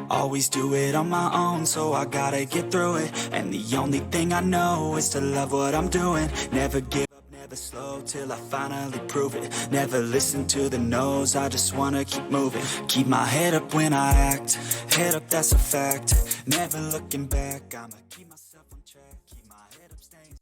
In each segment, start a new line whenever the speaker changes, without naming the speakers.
Always do it on my own, so I gotta get through it. And the only thing I know is to love what I'm doing. Never give up, never slow till I finally prove it. Never listen to the no's, I just wanna keep moving. Keep my head up when I act, head up, that's a fact. Never looking back, I'ma keep myself on track. Keep my head up, staying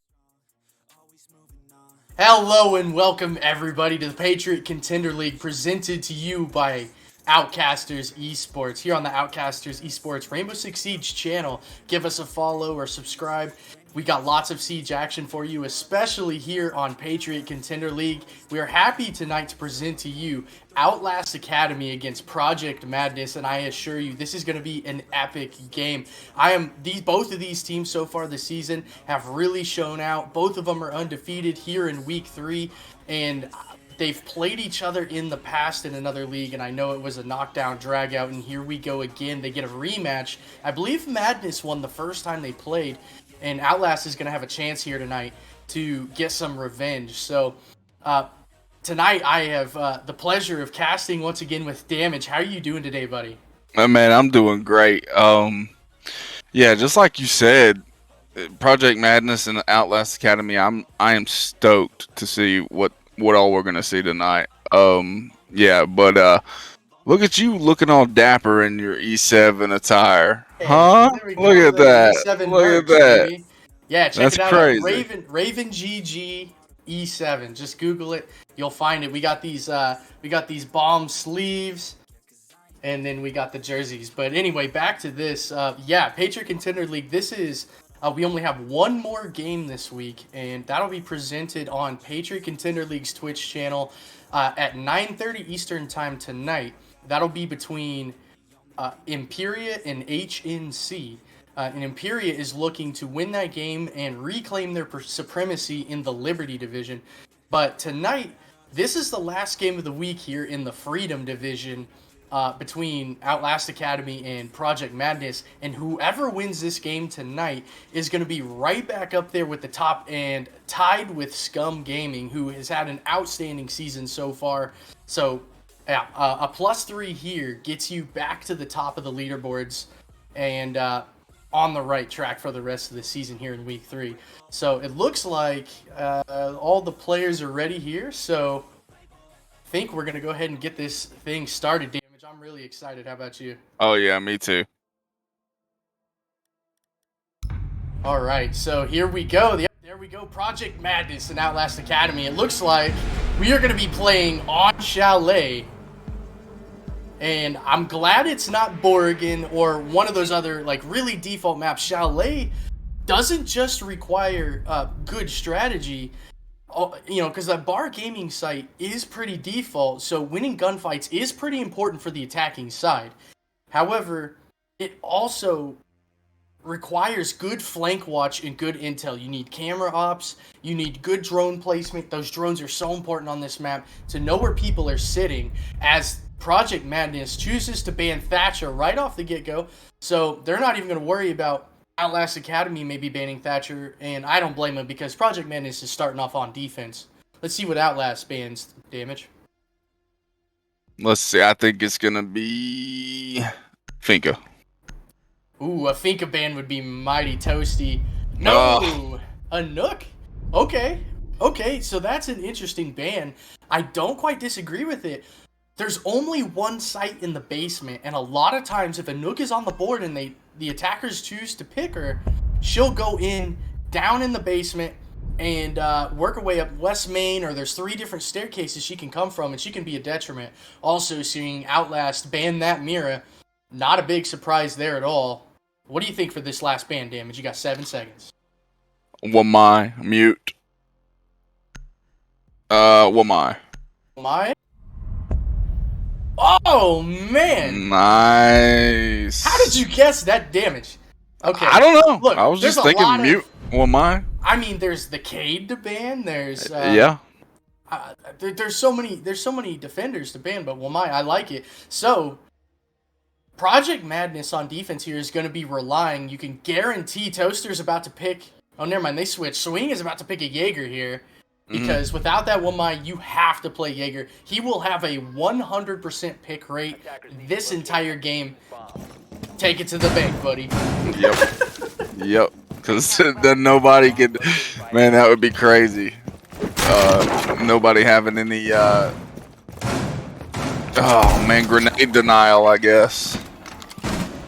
strong, always moving on.
Hello and welcome everybody to the Patriot Contender League, presented to you by Outcasters Esports. Here on the Outcasters Esports Rainbow Six Siege channel, give us a follow or subscribe. We got lots of Siege action for you, especially here on Patriot Contender League. We are happy tonight to present to you Outlast Academy against Project Madness, and I assure you this is going to be an epic game. Both of these teams so far this season have really shown out. Both of them are undefeated here in Week 3, and they've played each other in the past in another league, and I know it was a knockdown drag out, and here we go again. They get a rematch. I believe Madness won the first time they played, and Outlast is going to have a chance here tonight to get some revenge. So tonight I have the pleasure of casting once again with Damage. How are you doing today, buddy?
Man, I'm doing great. Yeah, just like you said, Project Madness and Outlast Academy, I am stoked to see what all we're gonna see tonight. Yeah, but look at you looking all dapper in your E7 attire.
Hey,
huh? Look at that.
Look at that. Baby. Yeah, check it out.
Crazy.
Raven GG E7. Just Google it. You'll find it. We got these bomb sleeves, and then we got the jerseys. But anyway, back to this. Yeah, Patriot Contender League. This is we only have one more game this week, and that'll be presented on Patriot Contender League's Twitch channel at 9:30 Eastern time tonight. That'll be between Imperia and HNC. And Imperia is looking to win that game and reclaim their supremacy in the Liberty Division. But tonight, this is the last game of the week here in the Freedom Division between Outlast Academy and Project Madness. And whoever wins this game tonight is going to be right back up there with the top and tied with Scum Gaming, who has had an outstanding season so far. So yeah, a +3 here gets you back to the top of the leaderboards and on the right track for the rest of the season here in Week 3. So it looks like all the players are ready here. So I think we're going to go ahead and get this thing started, Damage. I'm really excited. How about you?
Oh yeah, me too.
All right, so here we go. There we go, Project Madness and Outlast Academy. It looks like we are going to be playing on Chalet. And I'm glad it's not Borgen or one of those other, like, really default maps. Chalet doesn't just require good strategy, you know, because that bar gaming site is pretty default, so winning gunfights is pretty important for the attacking side. However, it also requires good flank watch and good intel. You need camera ops, you need good drone placement. Those drones are so important on this map to know where people are sitting, as Project Madness chooses to ban Thatcher right off the get-go, so they're not even going to worry about Outlast Academy maybe banning Thatcher, and I don't blame them because Project Madness is starting off on defense. Let's see what Outlast bans, Damage.
Let's see. I think it's gonna be Finka.
Ooh, a Finka ban would be mighty toasty. No, a Nook? Okay, so that's an interesting ban. I don't quite disagree with it. There's only one site in the basement, and a lot of times if a Nook is on the board and the attackers choose to pick her, she'll go down in the basement and work her way up West Main, or there's 3 different staircases she can come from, and she can be a detriment. Also, seeing Outlast ban that Mira, not a big surprise there at all. What do you think for this last ban, Damage? You got 7 seconds.
Wamai, mute. Wamai.
Wamai? Oh, man!
Nice.
How did you guess that, Damage? Okay.
I don't know.
Look,
I was just thinking mute. Wamai.
I mean, there's the Cade to ban. There's
yeah.
There's so many defenders to ban, but Wamai, I like it. So Project Madness on defense here is going to be relying. You can guarantee Toaster's about to pick. Oh, never mind. They switched. Swing is about to pick a Jaeger here. Because without that Wamai, you have to play Jaeger. He will have a 100% pick rate this entire game. take it to the bank, buddy.
Yep. Because then nobody could. Man, that would be crazy. Nobody having any. Oh man, grenade denial, I guess.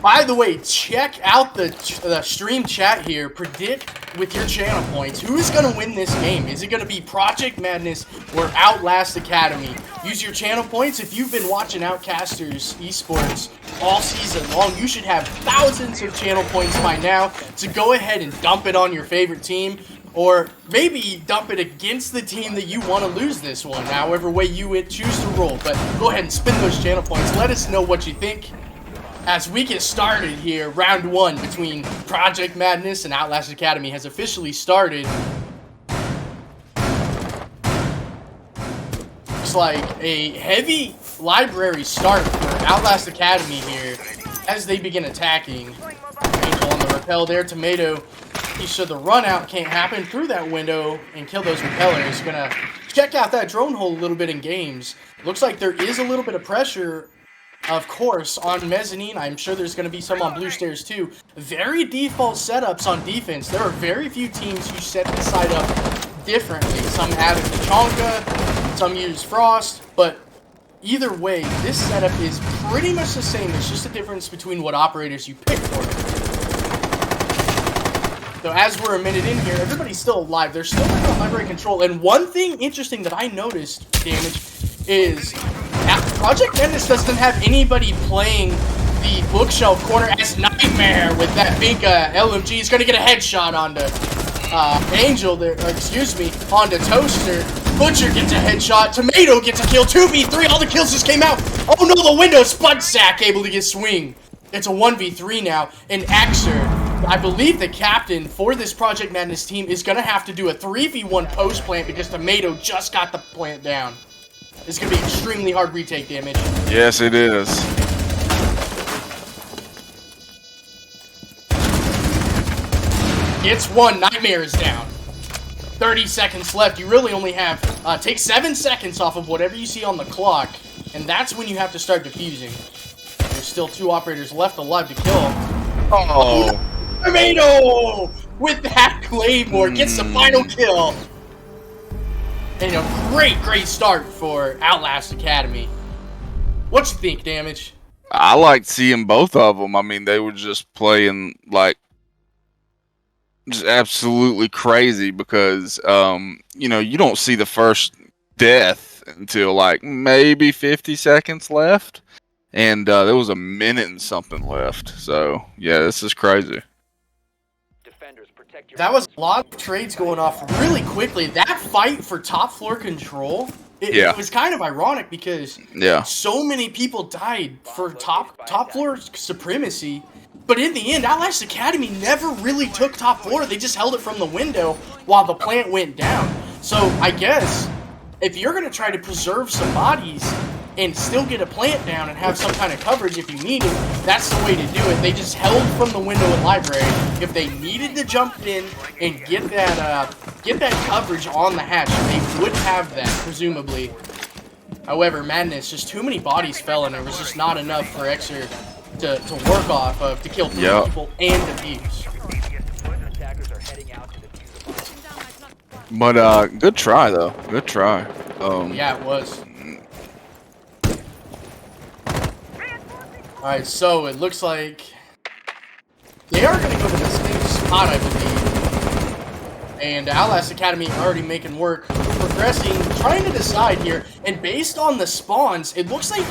By the way, check out the stream chat here. Predict with your channel points who is going to win this game. Is it going to be Project Madness or Outlast Academy? Use your channel points. If you've been watching Outcasters Esports all season long, you should have thousands of channel points by now to go ahead and dump it on your favorite team, or maybe dump it against the team that you want to lose this one, however way you would choose to roll. But go ahead and spin those channel points. Let us know what you think. As we get started here, round 1 between Project Madness and Outlast Academy has officially started. Looks like a heavy library start for Outlast Academy here as they begin attacking. Angel on the rappel there, Tomato. So the run out can't happen through that window and kill those repellers. Gonna check out that drone hole a little bit in games. Looks like there is a little bit of pressure, of course, on mezzanine. I'm sure there's going to be some on blue stairs too. Very default setups on defense. There are very few teams who set the side up differently. Some added Tachanka, some use Frost, but either way, this setup is pretty much the same. There's just a difference between what operators you pick for it. So as we're a minute in here, everybody's still alive. There's still like a library control. And one thing interesting that I noticed, Damage, is Project Madness doesn't have anybody playing the bookshelf corner as Nightmare with that big LMG. He's going to get a headshot onto Angel there, onto Toaster. Butcher gets a headshot. Tomato gets a kill. 2v3. All the kills just came out. Oh no, the window. Spud Sack able to get swing. It's a 1v3 now. And Axer, I believe the captain for this Project Madness team, is going to have to do a 3v1 post plant because Tomato just got the plant down. It's going to be extremely hard retake damage.
Yes, it is.
Gets one. Nightmare is down. 30 seconds left. You really only have... take 7 seconds off of whatever you see on the clock, and that's when you have to start defusing. There's still 2 operators left alive to kill.
Oh.
Tomato! With that Claymore, gets the final kill. And a great start for Outlast Academy. What you think, Damage?
I liked seeing both of them. I mean, they were just playing like just absolutely crazy because, you know, you don't see the first death until like maybe 50 seconds left. And there was a minute and something left. So, yeah, this is crazy.
That was a lot of trades going off really quickly. That fight for top floor control, it was kind of ironic because so many people died for top floor supremacy. But in the end, Outlast Academy never really took top floor. They just held it from the window while the plant went down. So I guess if you're going to try to preserve some bodies and still get a plant down and have some kind of coverage if you need it, that's the way to do it. They just held from the window in library. If they needed to jump in and get that coverage on the hatch, they would have that, presumably. However, Madness, just too many bodies fell, and there was just not enough for Exer to work off of to kill 3 people and defuse.
But good try though. Good try.
Yeah, it was. Alright, so it looks like they are going to go to the same spot, I believe. And Outlast Academy already making work, progressing, trying to decide here. And based on the spawns, it looks like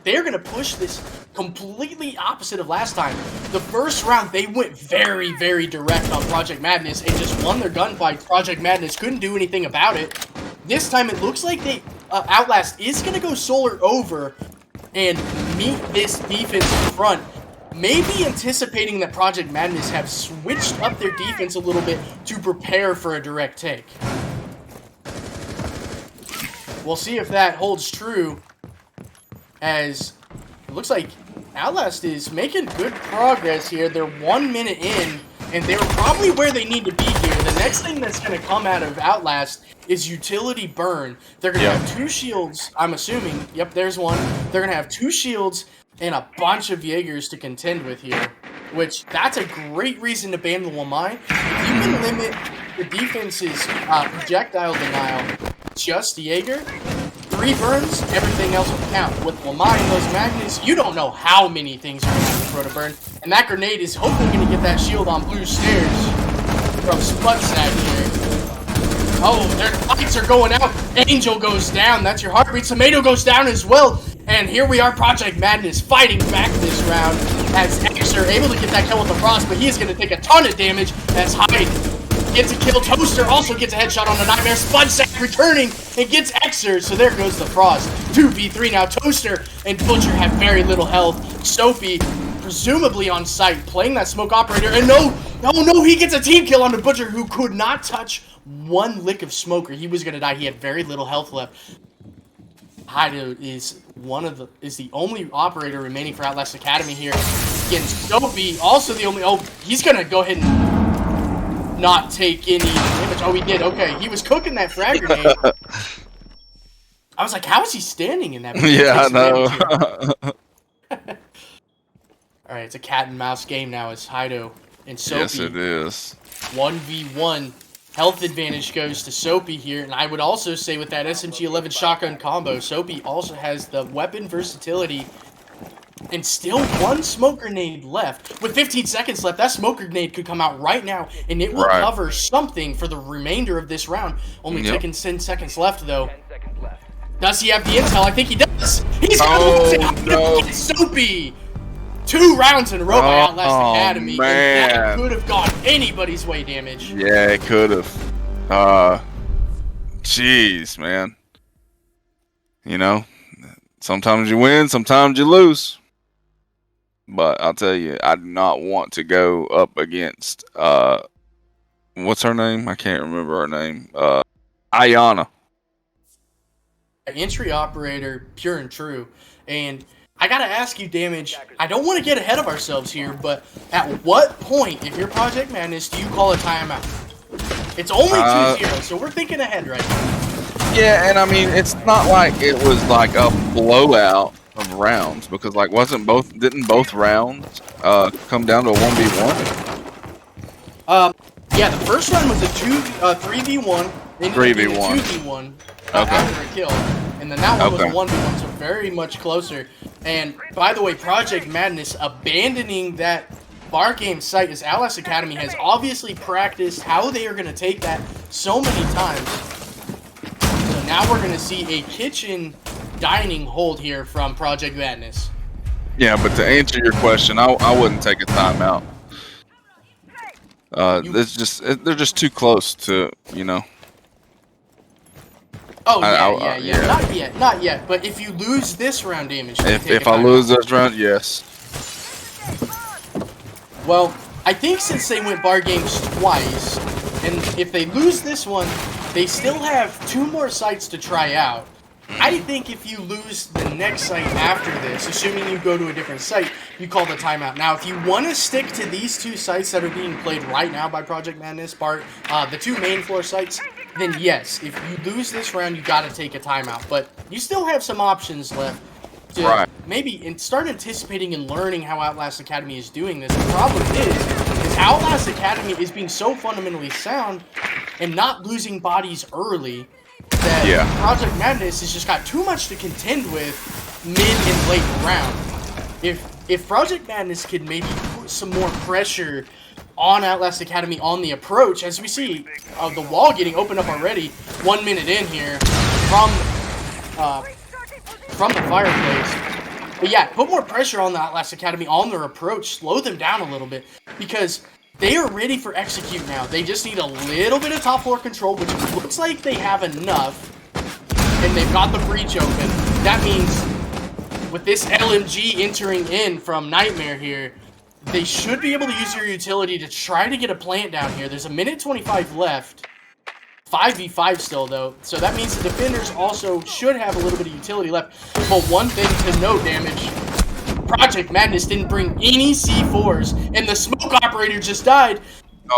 they're going to push this completely opposite of last time. The first round, they went very direct on Project Madness and just won their gunfight. Project Madness couldn't do anything about it. This time, it looks like Outlast is going to go solar over and meet this defense in front, maybe anticipating that Project Madness have switched up their defense a little bit to prepare for a direct take. We'll see if that holds true, as it looks like Outlast is making good progress here. They're 1 minute in, and they're probably where they need to be here. The next thing that's going to come out of Outlast is utility burn. They're going to have 2 shields, I'm assuming. Yep, there's one. They're going to have 2 shields, and a bunch of Jaegers to contend with here, which that's a great reason to ban the Wamai. If you can limit the defense's projectile denial just Jaeger, 3 burns, everything else will count. With Wamai and those magnets, you don't know how many things are going to have to throw to burn, and that grenade is hopefully going to get that shield on blue stairs from Sputsack here. Oh, their lights are going out. Angel goes down. That's your heartbeat. Tomato goes down as well. And here we are, Project Madness fighting back this round as Xer able to get that kill with the Frost, but he is going to take a ton of damage as Hyde gets a kill. Toaster also gets a headshot on the Nightmare. Spudsack returning and gets Xer, so there goes the Frost. 2v3 now. Toaster and Butcher have very little health. Sophie presumably on site playing that smoke operator, and no, he gets a team kill on the Butcher who could not touch one lick of smoke or he was going to die. He had very little health left. Hyde is the only operator remaining for Outlast Academy here. Again, Sophie also the only. Oh, he's gonna go ahead and not take any damage. Oh, he did. Okay, he was cooking that frag grenade. I was like, how is he standing in that?
Yeah, I know.
All right, it's a cat and mouse game now. It's Hydo and Sophie.
Yes, it is.
1v1. Health advantage goes to Soapy here, and I would also say with that SMG-11 shotgun combo, Soapy also has the weapon versatility and still 1 smoke grenade left. With 15 seconds left, that smoke grenade could come out right now, and it will cover something for the remainder of this round. Only taking 10 seconds left, though. Does he have the intel? I think he does. He's got
no.
Soapy! 2 rounds in a row by Outlast Academy,
man.
and that could have gone anybody's way damage.
Yeah, it could have. Jeez, man. You know, sometimes you win, sometimes you lose. But I'll tell you, I do not want to go up against, what's her name? I can't remember her name. Ayana.
Entry operator, pure and true. And I gotta ask you, Damage, I don't want to get ahead of ourselves here, but at what point, if you're Project Madness, do you call a timeout? It's only 2-0, so we're thinking ahead right now.
Yeah, and I mean, it's not like it was like a blowout of rounds, because like didn't both rounds come down to a 1v1?
Yeah, the first round was a 3v1, then
3v1.
2v1
Okay.
after a kill. And then that one was a 1v1, so very much closer. And by the way, Project Madness abandoning that bar game site as Outlast Academy has obviously practiced how they are going to take that so many times. So now we're going to see a kitchen dining hold here from Project Madness.
Yeah, but to answer your question, I wouldn't take a timeout. They're just too close to, you know.
Oh, yeah. Not yet. But if you lose this round, Damage,
if I lose this round, yes.
Well, I think since they went bar games twice, and if they lose this one, they still have 2 more sites to try out. I think if you lose the next site after this, assuming you go to a different site, you call the timeout. Now, if you want to stick to these 2 sites that are being played right now by Project Madness, the 2 main floor sites, then yes, if you lose this round, you got to take a timeout. But you still have some options left to maybe start anticipating and learning how Outlast Academy is doing this. The problem is Outlast Academy is being so fundamentally sound and not losing bodies early that Project Madness has just got too much to contend with mid and late round. If Project Madness could maybe put some more pressure on Outlast Academy on the approach, as we see the wall getting opened up already, 1 minute in here from the fireplace. But yeah, put more pressure on the Outlast Academy on their approach, slow them down a little bit, because they are ready for execute now. They just need a little bit of top floor control, which looks like they have enough, and they've got the breach open. That means with this LMG entering in from Nightmare here, they should be able to use their utility to try to get a plant down here. There's a minute 25 left. 5v5 still, though. So that means the defenders also should have a little bit of utility left. But one thing to note, Damage, Project Madness didn't bring any C4s, and the smoke operator just died.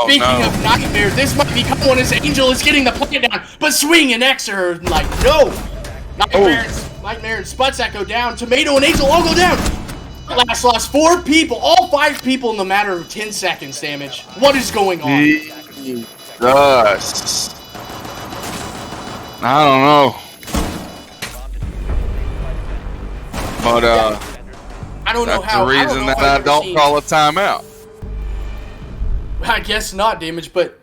Speaking of Nightmare, this might become one as Angel is getting the plant down, but Swing and X are like, no! Nightmare and Sputsack go down, Tomato and Angel all go down! Outlast lost 4 people, all 5 people in the matter of 10 seconds, damage. What is going on?
Jesus. I don't know. But,
I don't know
that's
how.
the reason that I don't call a timeout.
I guess not, damage, but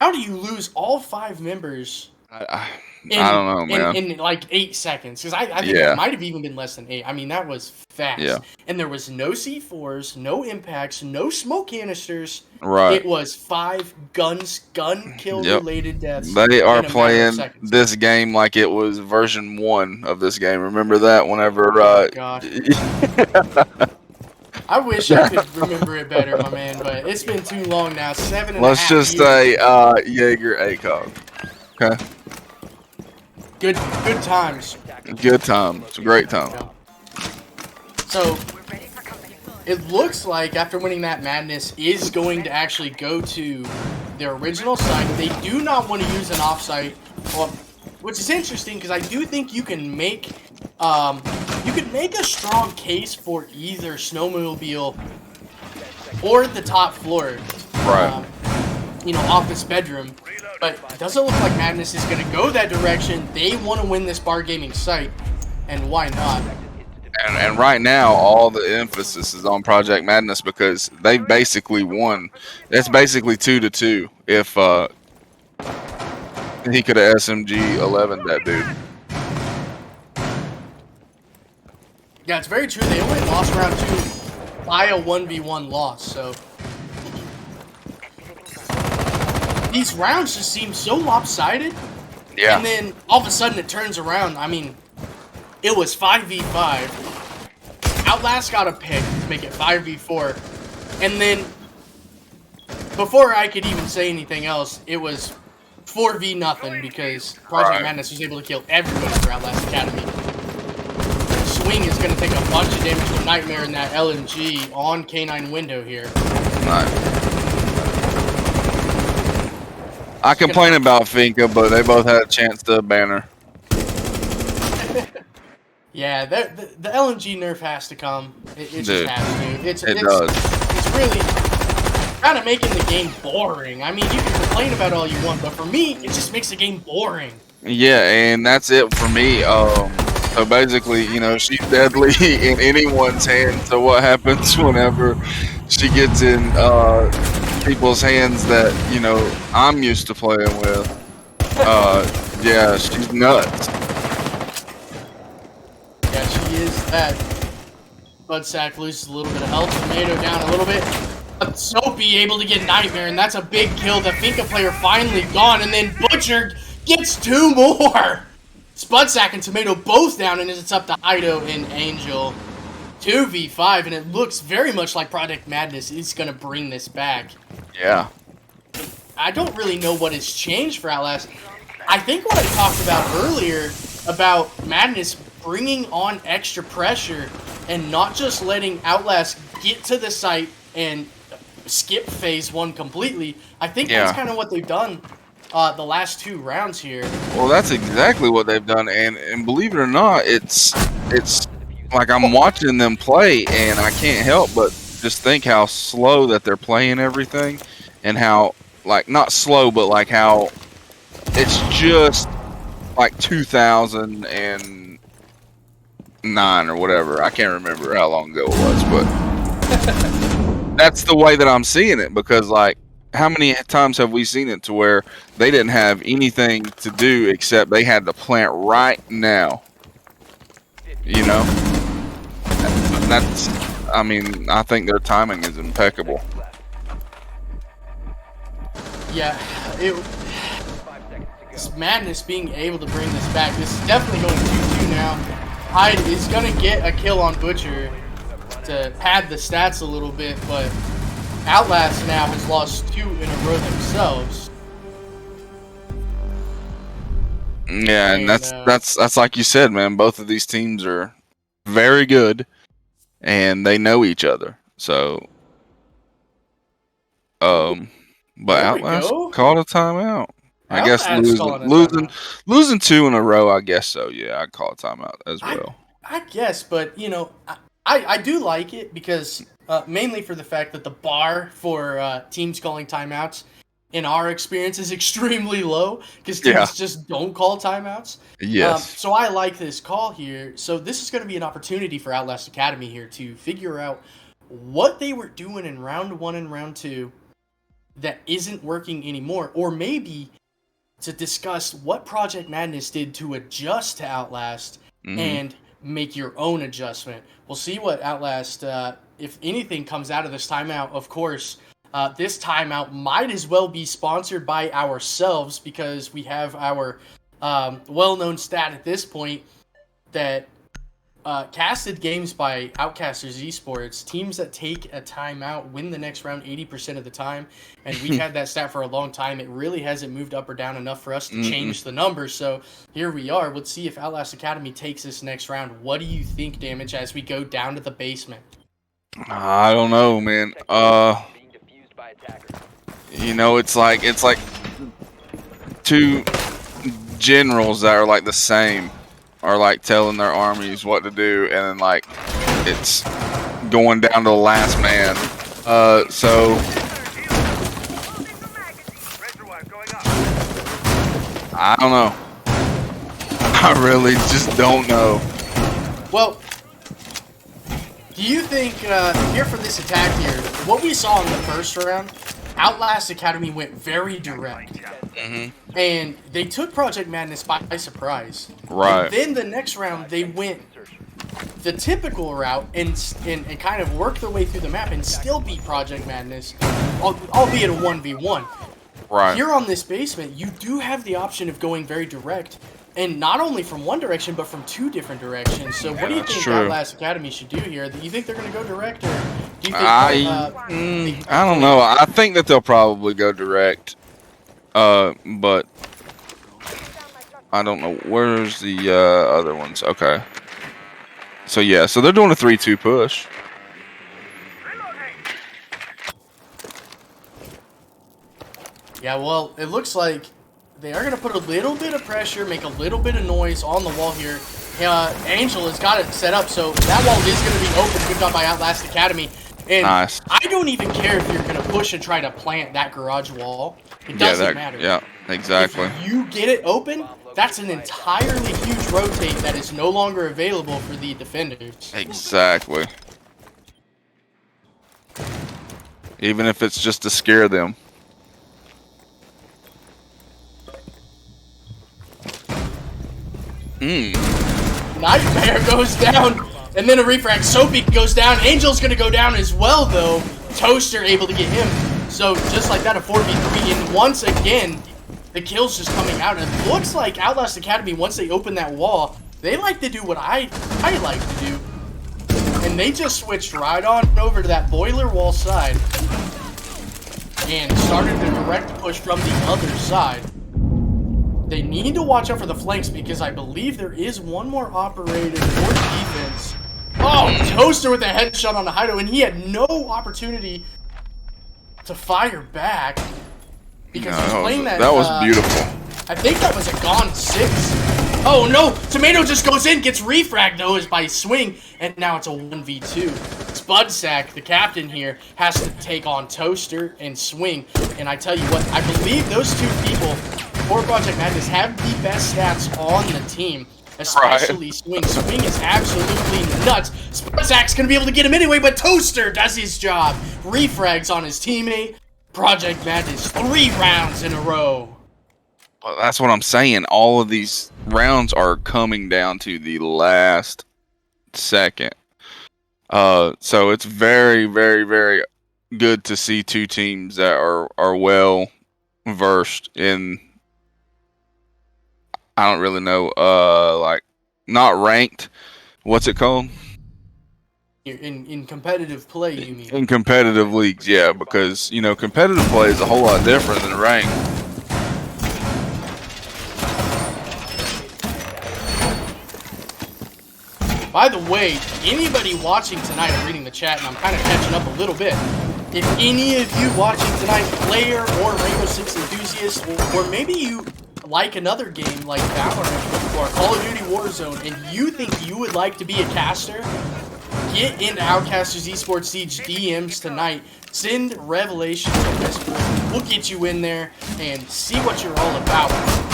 how do you lose all 5 members?
I don't know, man.
In like 8 seconds. Because I think it might have even been less than 8. I mean, that was fast. Yeah. And there was no C4s, no impacts, no smoke canisters.
Right.
It was 5 gun kill related deaths.
They are playing this game like it was version 1 of this game. Remember that whenever...
Oh, God. I wish I could remember it better, my man, but it's been too long now. 7.5
Let's just say Jaeger ACOG. Okay.
Good times.
Good time. It's a great time.
So, it looks like after winning that Madness is going to actually go to their original site. They do not want to use an offsite, which is interesting because I do think you can make a strong case for either snowmobile or the top floor.
Right.
Office bedroom. But it doesn't look like Madness is going to go that direction. They want to win this bar gaming site, and why not?
And right now, all the emphasis is on Project Madness because they basically won. It's basically 2-2 if he could have SMG 11 that dude.
Yeah, it's very true. They only lost round 2 by a 1v1 loss, so... These rounds just seem so lopsided. Yeah. And then all of a sudden it turns around. I mean, it was 5v5. Outlast got a pick to make it 5v4. And then, before I could even say anything else, it was 4v0 because Project Madness was able to kill everybody for Outlast Academy. Swing is going to take a bunch of damage from Nightmare in that LMG on K9 window here.
Nice. I complain about Finka, but they both had a chance to ban her.
Yeah, the LMG nerf has to come. It just has to. It
does.
It's really kind of making the game boring. I mean, you can complain about all you want, but for me, it just makes the game boring.
Yeah, and that's it for me. So basically, she's deadly in anyone's hand. So what happens whenever she gets in people's hands that I'm used to playing with? Yeah, she's nuts.
Yeah, she is that. Budsack loses a little bit of health. Tomato down a little bit. But Soapy able to get Nightmare, and that's a big kill. The Finka player finally gone, and then Butcher gets 2 more. Spudsack and Tomato both down, and it's up to Ido and Angel. 2v5, and it looks very much like Project Madness is going to bring this back.
Yeah.
I don't really know what has changed for Outlast. I think what I talked about earlier about Madness bringing on extra pressure and not just letting Outlast get to the site and skip phase 1 completely. I think that's kind of what they've done the last 2 rounds here.
Well, that's exactly what they've done, and believe it or not, it's like I'm watching them play, and I can't help but just think how slow that they're playing everything, and how, like, not slow, but like how it's just like 2009 or whatever. I can't remember how long ago it was, but that's the way that I'm seeing it, because, like, how many times have we seen it to where they didn't have anything to do except they had to plant right now? That's, I mean, I think their timing is impeccable.
Yeah, it's Madness being able to bring this back. This is definitely going 2-2 now. Hyde is going to get a kill on Butcher to pad the stats a little bit, but Outlast now has lost 2 in a row themselves.
Yeah, and that's like you said, man. Both of these teams are very good, and they know each other. So, but Outlast called a timeout. I guess losing 2 in a row. I guess so. Yeah, I'd call a timeout as well.
I guess, but I do like it because mainly for the fact that the bar for teams calling timeouts in our experience is extremely low because teams just don't call timeouts.
Yes.
So I like this call here. So this is going to be an opportunity for Outlast Academy here to figure out what they were doing in round 1 and round 2 that isn't working anymore, or maybe to discuss what Project Madness did to adjust to Outlast and make your own adjustment. We'll see what Outlast, if anything, comes out of this timeout. Of course, this timeout might as well be sponsored by ourselves because we have our well-known stat at this point that casted games by Outcasters Esports, teams that take a timeout win the next round 80% of the time. And we've had that stat for a long time. It really hasn't moved up or down enough for us to change the numbers. So here we are. Let's see if Outlast Academy takes this next round. What do you think, Damage, as we go down to the basement?
I don't know, man. You know, it's like two generals that are like the same are like telling their armies what to do, and then like it's going down to the last man. So I don't know. I really just don't know.
Well, do you think here for this attack here, what we saw in the first round, Outlast Academy went very direct. And they took Project Madness by surprise.
Right.
And then the next round, they went the typical route and kind of worked their way through the map and still beat Project Madness, albeit a 1v1.
Right.
Here on this basement, you do have the option of going very direct, and not only from one direction, but from 2 different directions. So what do you think Outlast Academy should do here? Do you think they're going to go direct, or do you think
I don't know. I think that they'll probably go direct. But I don't know. Where's the other ones? Okay. So yeah, so they're doing a 3-2 push.
Yeah, well, it looks like they are going to put a little bit of pressure, make a little bit of noise on the wall here. Angel has got it set up, so that wall is going to be open. Good job by Outlast Academy. And
nice.
I don't even care if you're going to push and try to plant that garage wall. It doesn't matter.
Yeah, exactly.
If you get it open, that's an entirely huge rotate that is no longer available for the defenders.
Exactly. Even if it's just to scare them.
Nightmare goes down, and then a refrag. Soapy goes down. Angel's going to go down as well, though. Toaster able to get him. So just like that, a 4v3, and once again, the kills just coming out. And it looks like Outlast Academy, once they open that wall, they like to do what I like to do. And they just switched right on over to that boiler wall side and started the direct push from the other side. They need to watch out for the flanks because I believe there is one more operator for defense. Oh, Toaster with a headshot on the hideout, and he had no opportunity to fire back because he was playing that.
That was beautiful.
I think that was a Gone 6. Oh no! Tomato just goes in, gets refragged though, is by Swing, and now it's a 1v2. Spudsack, the captain here, has to take on Toaster and Swing, and I tell you what, I believe those 2 people for Project Madness have the best stats on the team, especially Swing. Swing is absolutely nuts. Spudsack's gonna be able to get him anyway, but Toaster does his job. Refrags on his teammate. Project Madness 3 rounds in a row.
Well, that's what I'm saying. All of these rounds are coming down to the last second. So it's very, very, very good to see 2 teams that are well versed in, I don't really know, like not ranked. What's it called?
In competitive play, you mean?
In competitive leagues, yeah, because you know competitive play is a whole lot different than ranked.
By the way, anybody watching tonight, I'm reading the chat and I'm kind of catching up a little bit. If any of you watching tonight, player or Rainbow Six enthusiast, or maybe you like another game like Valorant or Call of Duty Warzone, and you think you would like to be a caster, get into Outcasters Esports Siege DMs tonight. Send Revelation to Whisper. We'll get you in there and see what you're all about.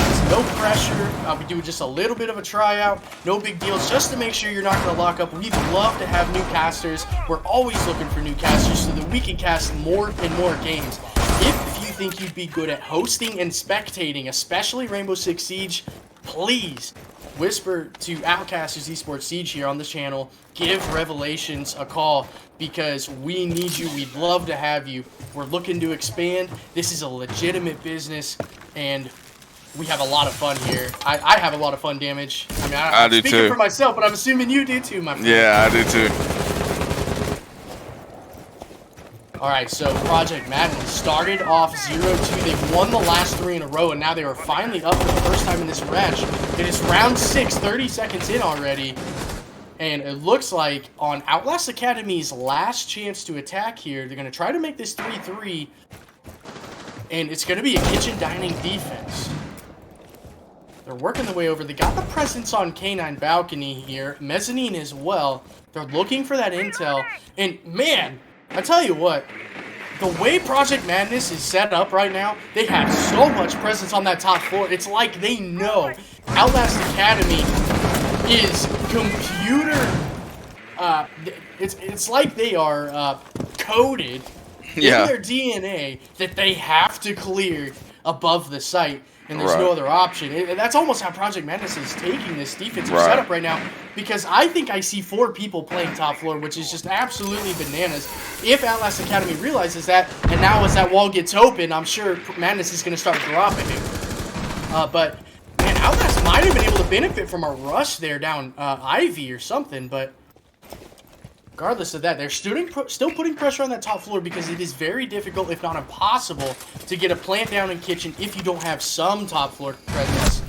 It's no pressure. We do just a little bit of a tryout. No big deals, just to make sure you're not going to lock up. We'd love to have new casters. We're always looking for new casters so that we can cast more and more games. If you think you'd be good at hosting and spectating, especially Rainbow Six Siege, please whisper to Outcasters Esports Siege here on the channel. Give Revelations a call because we need you. We'd love to have you. We're looking to expand. This is a legitimate business, and we have a lot of fun here. I have a lot of fun, Damage. I mean, I'm
do
speaking
too.
for myself, but I'm assuming you do too, my friend.
Yeah, I do too.
Alright, so Project Madness started off 0-2. They've won the last 3 in a row, and now they are finally up for the first time in this match. It is round 6, 30 seconds in already. And it looks like on Outlast Academy's last chance to attack here, they're going to try to make this 3-3. And it's going to be a kitchen dining defense. They're working their way over. They got the presence on K9 balcony here. Mezzanine as well. They're looking for that intel. And man, I tell you what, the way Project Madness is set up right now, they have so much presence on that top floor. It's like they know Outlast Academy is computer. It's like they are coded in their DNA that they have to clear above the site, and there's no other option. That's almost how Project Madness is taking this defensive setup right now, because I think I see 4 people playing top floor, which is just absolutely bananas. If Outlast Academy realizes that, and now as that wall gets open, I'm sure Madness is going to start dropping it. But, man, Outlast might have been able to benefit from a rush there down Ivy or something, but regardless of that, they're still putting pressure on that top floor because it is very difficult, if not impossible, to get a plant down in kitchen if you don't have some top floor presence.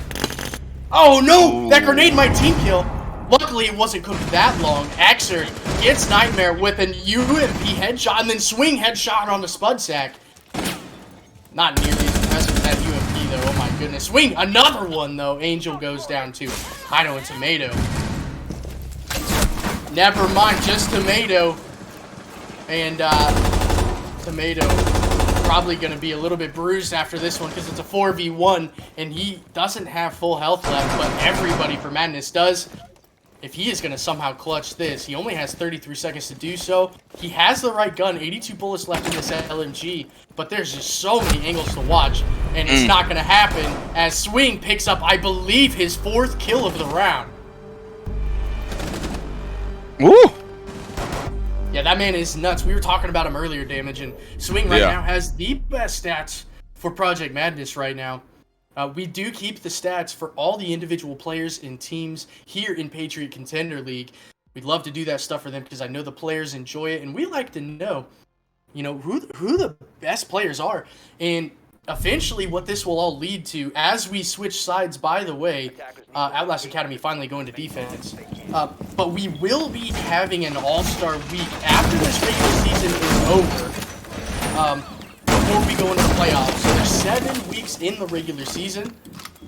Oh no! Ooh. That grenade might team kill. Luckily, it wasn't cooked that long. Axer gets Nightmare with an UMP headshot and then swing headshot on the Spud Sack. Not nearly as impressive as that UMP though. Oh my goodness. Swing! Another one though. Angel goes down too. Hino and Tomato. Never mind, just Tomato. And Tomato probably going to be a little bit bruised after this one because it's a 4v1 and he doesn't have full health left, but everybody for Madness does. If he is going to somehow clutch this, he only has 33 seconds to do so. He has the right gun, 82 bullets left in this LMG, but there's just so many angles to watch, and it's not going to happen as Swing picks up, I believe, his 4th kill of the round.
Woo!
Yeah, that man is nuts. We were talking about him earlier, Damage, and Swing right now has the best stats for Project Madness right now. We do keep the stats for all the individual players and teams here in Patriot Contender League. We'd love to do that stuff for them because I know the players enjoy it, and we like to know, you know, who the best players are. And eventually what this will all lead to as we switch sides, by the way, Outlast Academy finally going to defense. But we will be having an all-star week after this regular season is over. Before we go into the playoffs. So there's 7 weeks in the regular season.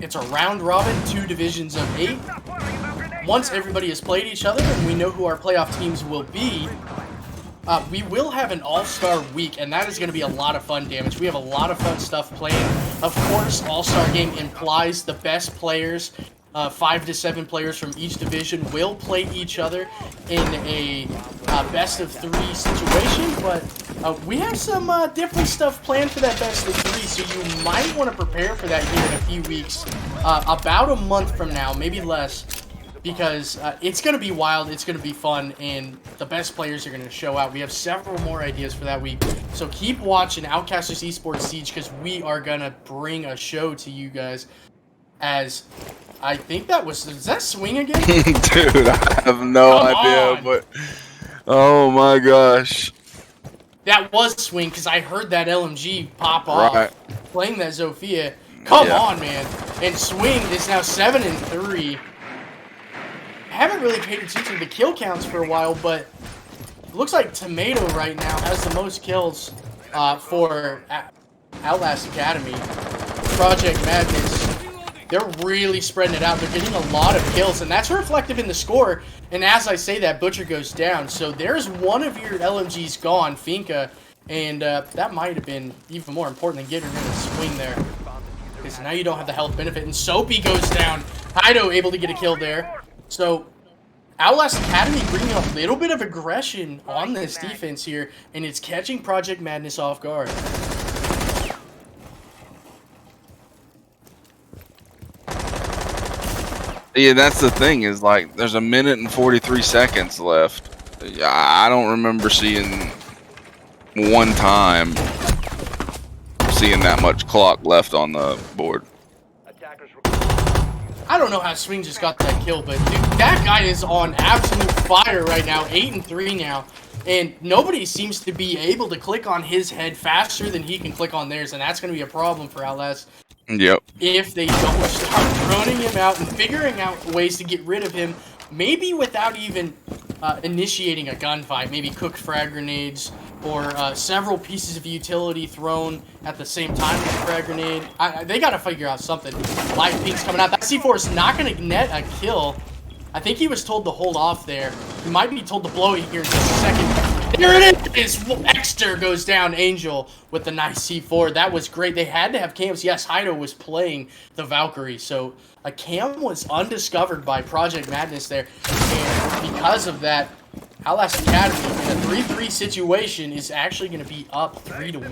It's a round robin, 2 divisions of 8. Once everybody has played each other and we know who our playoff teams will be, we will have an all-star week, and that is going to be a lot of fun, Damage. We have a lot of fun stuff playing. Of course, all-star game implies the best players, 5 to 7 players from each division will play each other in a best-of-3 situation, but we have some different stuff planned for that best-of-3, so you might want to prepare for that here in a few weeks, about a month from now, maybe less, because it's going to be wild, it's going to be fun, and the best players are going to show out. We have several more ideas for that week, so keep watching Outcasters Esports Siege, because we are going to bring a show to you guys, as I think that was, is that Swing again?
Dude, I have no idea, but oh my gosh.
That was Swing, because I heard that LMG pop off, playing that Zofia. Come on, man. And Swing is now 7-3. Haven't really paid attention to the kill counts for a while, but it looks like Tomato right now has the most kills for Outlast Academy. Project Madness they're really spreading it out. They're getting a lot of kills, and that's reflective in the score. And as I say that, Butcher goes down. So there's one of your LMGs gone, Finka, and that might have been even more important than getting rid of the swing there. Because now you don't have the health benefit, and Soapy goes down. Hido able to get a kill there. So Outlast Academy bringing a little bit of aggression on this defense here, and it's catching Project Madness off guard.
Yeah, that's the thing, is like there's a minute and 43 seconds left. I don't remember seeing one time seeing that much clock left on the board.
I don't know how Swing just got that kill, but dude, that guy is on absolute fire right now, 8-3 now, and nobody seems to be able to click on his head faster than he can click on theirs, and that's going to be a problem for Outlast.
Yep.
If they don't start running him out and figuring out ways to get rid of him, maybe without even initiating a gunfight, maybe cooked frag grenades or several pieces of utility thrown at the same time with a frag grenade. They got to figure out something. Light Pink's coming out. That C4 is not going to net a kill. I think he was told to hold off there. He might be told to blow it here in just a second. There it is! Exter goes down. Angel with the nice C4. That was great. They had to have cams. Yes, Hido was playing the Valkyrie, so a cam was undiscovered by Project Madness there. And because of that, Outlast Academy in a 3-3 situation is actually going to be up 3-1.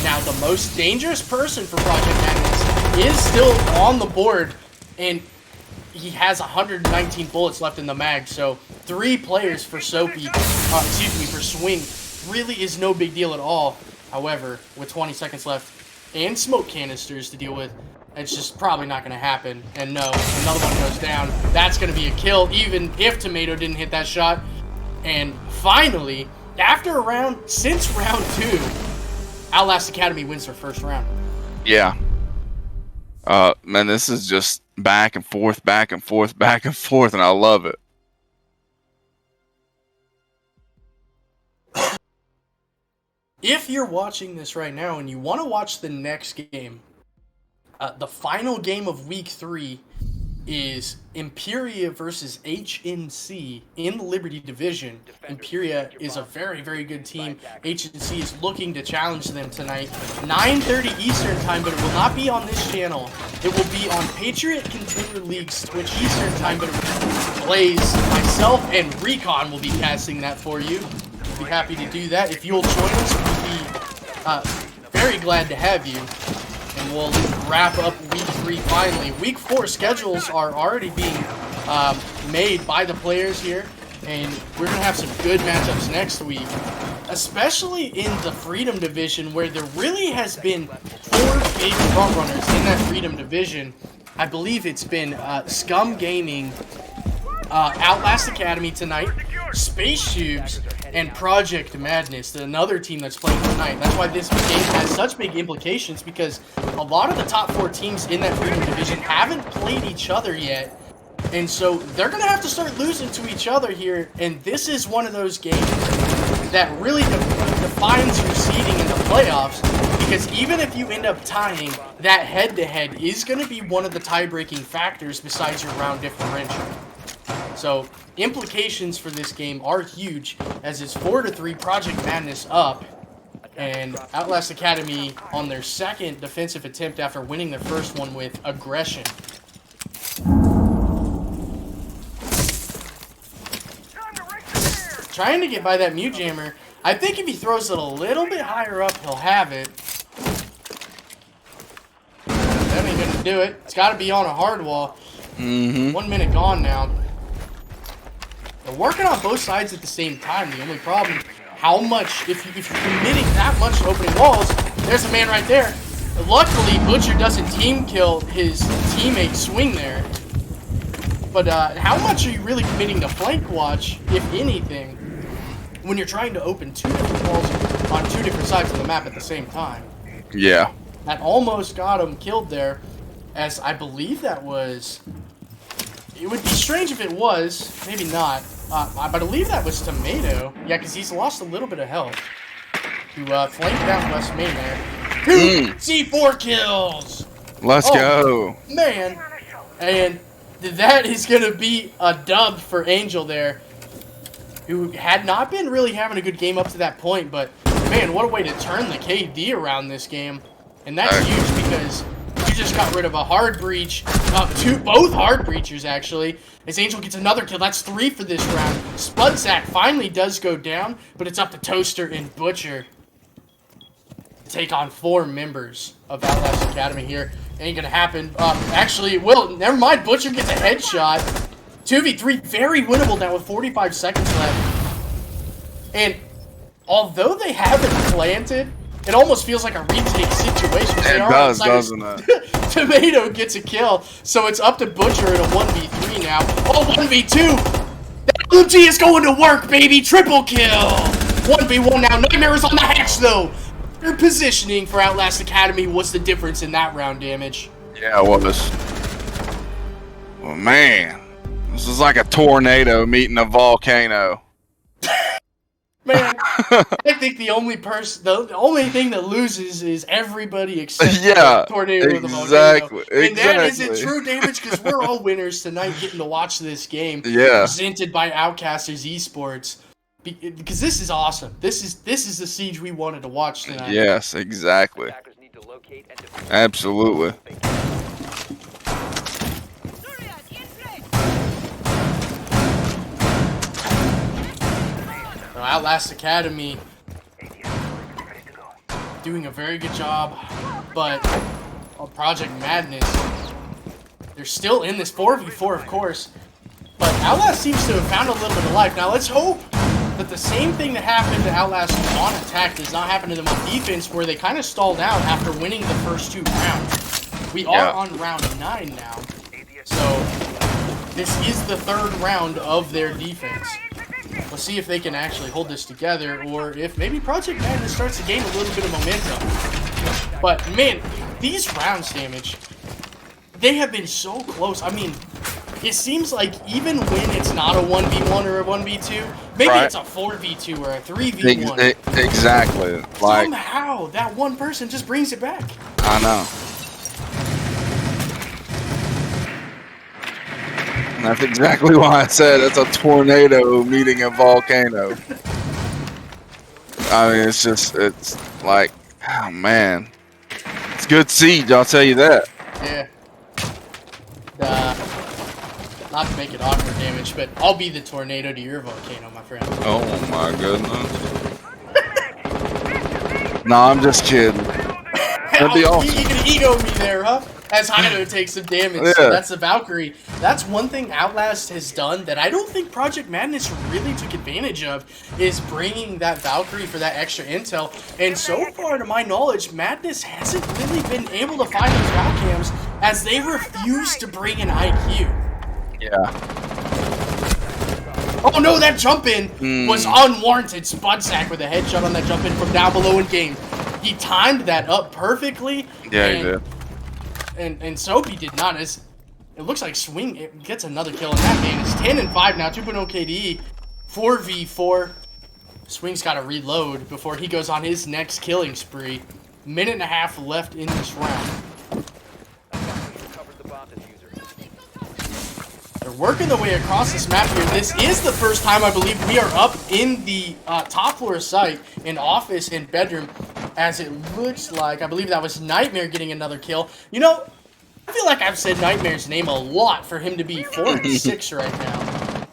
Now, the most dangerous person for Project Madness is still on the board, and he has 119 bullets left in the mag, so 3 players for Soapy, for Swing, really is no big deal at all. However, with 20 seconds left and smoke canisters to deal with, it's just probably not going to happen. And no, another one goes down. That's going to be a kill, even if Tomato didn't hit that shot. And finally, after a round, since round 2, Outlast Academy wins their first round.
Yeah. Man, this is just back and forth, back and forth, back and forth, and I love it.
If you're watching this right now and you want to watch the next game, the final game of Week 3 is Imperia versus HNC in the Liberty Division. Imperia is a very, very good team. HNC is looking to challenge them tonight. 9:30 Eastern time, but it will not be on this channel. It will be on Patriot Contender League's Twitch Eastern time, but it plays myself and Recon will be casting that for you. We'll be happy to do that. If you'll join us, we'll be very glad to have you. And we'll wrap up Week 3 finally. Week 4 schedules are already being made by the players here, and we're going to have some good matchups next week, especially in the Freedom Division, where there really has been 4 big frontrunners in that Freedom Division. I believe it's been Scum Gaming, Outlast Academy tonight, Space Tubes, and Project Madness, another team that's playing tonight. That's why this game has such big implications, because a lot of the top 4 teams in that Freedom Division haven't played each other yet. And so they're going to have to start losing to each other here, and this is one of those games that really defines your seeding in the playoffs, because even if you end up tying, that head-to-head is going to be one of the tie-breaking factors besides your round differential. So implications for this game are huge, as it's 4-3, Project Madness up, and Outlast Academy on their second defensive attempt after winning their first one with aggression. Trying to get by that mute jammer. I think if he throws it a little bit higher up, he'll have it. That ain't gonna do it. It's gotta be on a hard wall. 1 minute gone now. They're working on both sides at the same time. The only problem, how much, if you're committing that much opening walls, there's a man right there. Luckily, Butcher doesn't team kill his teammate Swing there. But how much are you really committing to flank watch, if anything, when you're trying to open 2 different walls on 2 different sides of the map at the same time?
Yeah.
That almost got him killed there, as I believe that was... It would be strange if it was, maybe not. I believe that was Tomato. Yeah, because he's lost a little bit of health. To flank down West Main there. 2 C4 kills!
Let's go.
Man. And that is going to be a dub for Angel there, who had not been really having a good game up to that point. But, man, what a way to turn the KD around this game. And that's huge because you just got rid of a hard breach. Both hard breachers, actually. As Angel gets another kill. That's 3 for this round. Spudsack finally does go down, but it's up to Toaster and Butcher to take on 4 members of Outlast Academy here. Ain't gonna happen. Actually, it will. Never mind. Butcher gets a headshot. 2v3, very winnable now with 45 seconds left. And although they haven't planted, it almost feels like a retake situation.
It does, doesn't it?
Tomato gets a kill, so it's up to Butcher in a 1v3 now. Oh, 1v2! That LG is going to work, baby! Triple kill! 1v1 now. Nightmare is on the hatch, though. Their positioning for Outlast Academy was the difference in that round damage.
Yeah, it was. Well, man. This is like a tornado meeting a volcano.
Man, I think the only thing that loses is everybody except the tornado of the volcano. And that isn't true damage because we're all winners tonight getting to watch this game.
Yeah.
Presented by Outcasters Esports. Because this is awesome. This is the siege we wanted to watch tonight.
Yes, exactly. Absolutely.
Outlast Academy doing a very good job, but Project Madness, they're still in this 4v4, of course, but Outlast seems to have found a little bit of life. Now let's hope that the same thing that happened to Outlast on attack does not happen to them on defense, where they kind of stalled out after winning the first 2 rounds. We are on round 9 now, so this is the 3rd round of their defense. Let's see if they can actually hold this together, or if maybe Project Madness starts to gain a little bit of momentum. But, man, these rounds damage, they have been so close. I mean, it seems like even when it's not a 1v1 or a 1v2, maybe it's a 4v2 or a 3v1.
Exactly. Like,
somehow, that one person just brings it back.
I know. And that's exactly why I said it's a tornado meeting a volcano. I mean, it's like, oh man. It's good siege, I'll tell you that.
Yeah. Not to make it awkward damage, but I'll be the tornado to your volcano, my friend.
Oh my goodness. No, I'm just kidding. That'd be awesome.
You can ego me there, huh? As Hino takes some damage. Yeah. So that's the Valkyrie. That's one thing Outlast has done that I don't think Project Madness really took advantage of, is bringing that Valkyrie for that extra intel. And so far, to my knowledge, Madness hasn't really been able to find those Valcams as they refuse to bring an IQ.
Yeah.
Oh no, that jump in was unwarranted. Spudsack with a headshot on that jump in from down below in game. He timed that up perfectly.
Yeah, he did.
And Soapy did not. It looks like Swing gets another kill in that game. It's 10-5 now, 2.0 KD, 4v4. Swing's got to reload before he goes on his next killing spree. Minute and a half left in this round. They're working their way across this map here. This is the first time, I believe, we are up in the top floor site, in office and bedroom, as it looks like, I believe that was Nightmare getting another kill. You know, I feel like I've said Nightmare's name a lot for him to be 4-6 right now.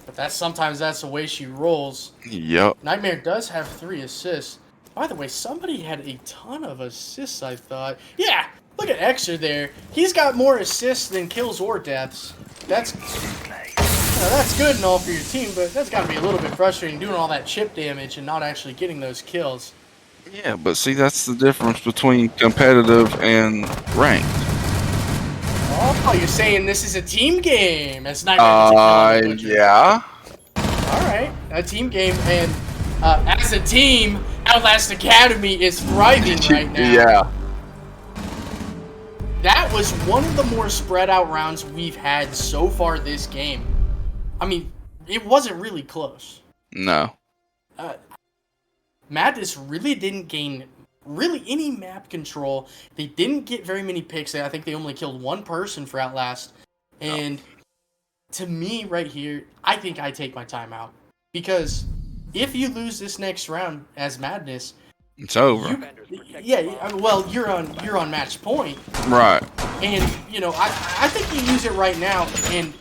But sometimes that's the way she rolls.
Yep.
Nightmare does have 3 assists. By the way, somebody had a ton of assists, I thought. Yeah, look at Exer there. He's got more assists than kills or deaths. That's good and all for your team, but that's got to be a little bit frustrating, doing all that chip damage and not actually getting those kills.
Yeah, but see, that's the difference between competitive and ranked.
Oh, you're saying this is a team game. It's not
yeah.
Alright, a team game, and as a team, Outlast Academy is thriving right now.
Yeah.
That was one of the more spread out rounds we've had so far this game. I mean, it wasn't really close.
No.
Madness really didn't gain really any map control. They didn't get very many picks. I think they only killed one person for Outlast. And to me right here, I think I take my timeout. Because if you lose this next round as Madness,
it's over.
You're on match point.
Right.
And, I think you use it right now and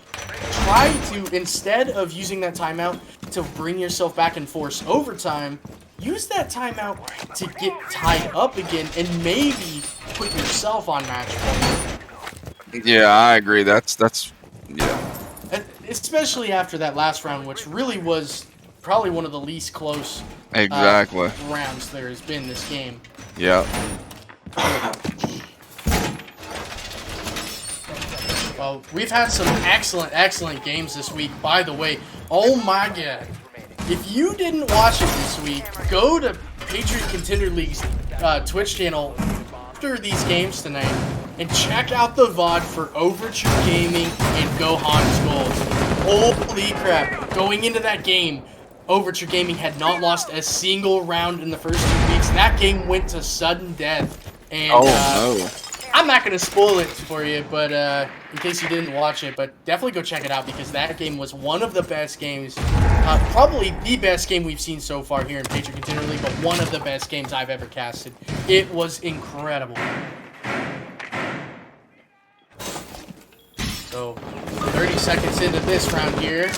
try to, instead of using that timeout to bring yourself back and force overtime, use that timeout to get tied up again and maybe put yourself on match point.
Yeah, I agree. That's
Especially after that last round, which really was probably one of the least close rounds there has been this game.
Yeah.
Well, we've had some excellent games this week, by the way. Oh my god. If you didn't watch it this week, go to Patriot Contender League's Twitch channel after these games tonight and check out the VOD for Overture Gaming and Gohan's goals. Holy crap. Going into that game, Overture Gaming had not lost a single round in the first 2 weeks. That game went to sudden death. And,
no.
I'm not going to spoil it for you, but in case you didn't watch it, but definitely go check it out because that game was one of the best games, probably the best game we've seen so far here in Patriot Contender League, but one of the best games I've ever casted. It was incredible. So, 30 seconds into this round here,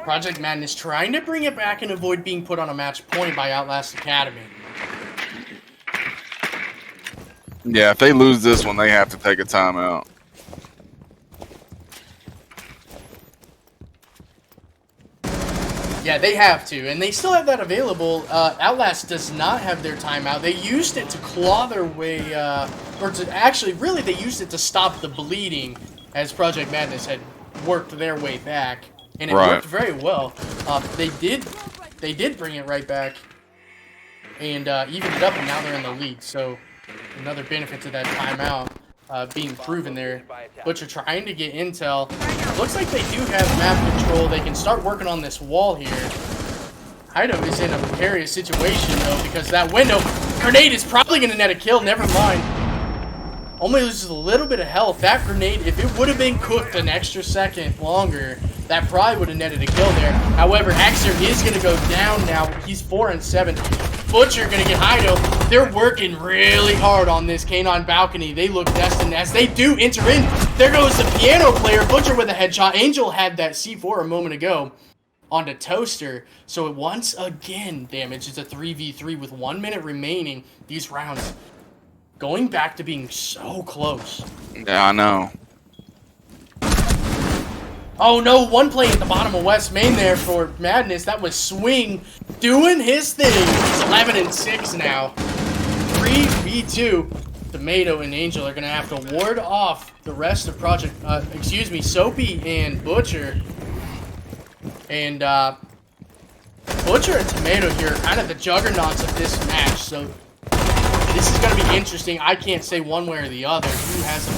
Project Madness trying to bring it back and avoid being put on a match point by Outlast Academy.
Yeah, if they lose this one, they have to take a timeout.
Yeah, they have to, and they still have that available. Outlast does not have their timeout. They used it to claw their way, they used it to stop the bleeding, as Project Madness had worked their way back, and it worked very well. They did bring it right back, and evened it up, and now they're in the lead. So another benefit to that timeout being proven there. Butcher trying to get intel. Looks like they do have map control. They can start working on this wall here. Hido is in a precarious situation, though, because that window grenade is probably going to net a kill. Never mind. Only loses a little bit of health. That grenade, if it would have been cooked an extra second longer, that probably would have netted a kill there. However, Axer is going to go down now. He's 4 and 7. Butcher going to get Hido. They're working really hard on this Canine balcony. They look destined as they do enter in. There goes the piano player. Butcher with a headshot. Angel had that C4 a moment ago onto Toaster. So once again, damage. It's a 3v3 with 1 minute remaining. These rounds going back to being so close.
Yeah, I know.
Oh no, one play at the bottom of West Main there for Madness. That was Swing doing his thing. He's 11 and 6 now. 3v2. Tomato and Angel are going to have to ward off the rest of Soapy and Butcher. And Butcher and Tomato here are kind of the juggernauts of this match. So this is going to be interesting. I can't say one way or the other who has a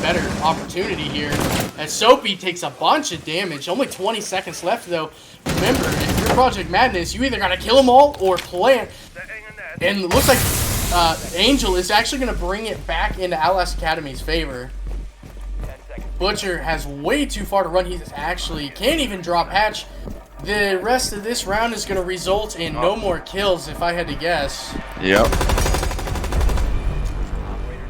better opportunity here. As Soapy takes a bunch of damage. Only 20 seconds left, though. Remember, if you're Project Madness, you either got to kill them all or plant. And it looks like Angel is actually going to bring it back into Outlast Academy's favor. Butcher has way too far to run. He actually can't even drop hatch. The rest of this round is going to result in no more kills, if I had to guess.
Yep.